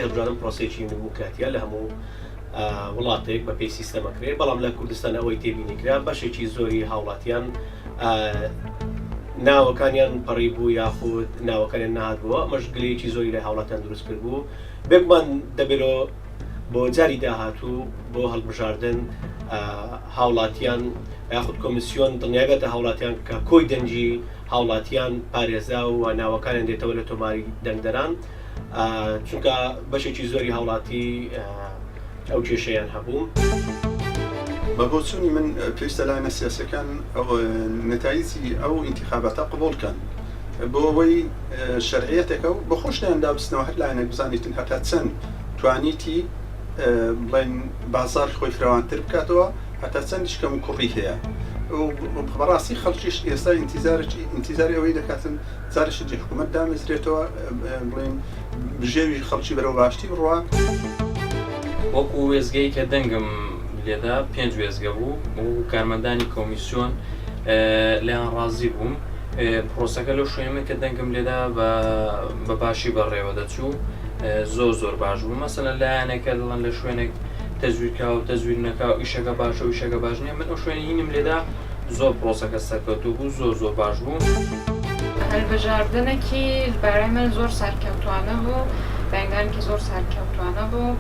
هەڵبژارن پرۆسەیەکی دموکراتیە لە هەموو وڵاتێک بە پێی سیستەمەکرێ، بەڵام لە کوردستان ئەوەی تێبینیکرا بەشێکی زۆری هاوڵاتیان ناوەکانیان پەڕی بوو یاخود ناوەکانیان نهاتبووە، مەشگلەیەکی زۆری لە هاوڵاتیان دروست کرد بوو. بێگومان دەبێتەوە بۆ جاری داهاتوو بۆ هەڵبژاردن هاوڵاتیان یاخود کۆمیسیۆن دڵنیابێتە هاوڵاتیان کە کۆی دەنجی هاوڵاتیان پارێزا و ناوەکانیان دێتەوە لە تۆماری دەنگدەران، چونکە بەشێکی زۆری هاوڵاتی ئەو کێشەیان هەبوو. بە بۆچوونی من پێویستە لایەنە سیاسەکان نەتایجی ئەو ئینتیخاباتە قبوڵکەن بۆ ئەوەی شەرعیەتێکە و بە خۆش لایەن دابستنەوە هەر لایەنێک بزانیتن هەتا چەند توانیتی بڵێن بازار خۆی فراوانتر بکاتەوە، هەتا چەندیش کەم و کوڕی هەیە. بەڕاستی خەڵکیش ئێستا ئینتیزاری ئەوەی دەکاتن جارشی حکوومەت دامەزرێتەوە بڵێن بژێوی خەڵکی بەرەو باشتی بڕوا. وەکو وێزگەی کە دەنگم لێدا 5 وێزگە بوو و کارمەندانی کۆمیسیۆن لیان ڕازی بووم. پرۆسەکە لەو شوێنە کە دەنگم لێدا بە باشی بەڕێوە دەچوو، زۆر باش بوو. مەسەلەن لایەنێکە دەڵێن لە شوێنێک تەزویرکا و تەزویر نەکا و ئیشەکە باشە و ئیشەکە باش نییە، من ئەو شوێنە هینم لێدا زۆر پرۆسەکە سەرکەوتوو بوو، زۆر باش بوو. هەڵبژاردنێکی بەرای من زۆر سەرکەوتوانە بوو، بەنگانێکی زۆر سەرکەوتوانە بوو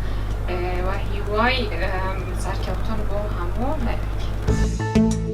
و هیوای سەرکەوتن بۆ هەموو لایەک.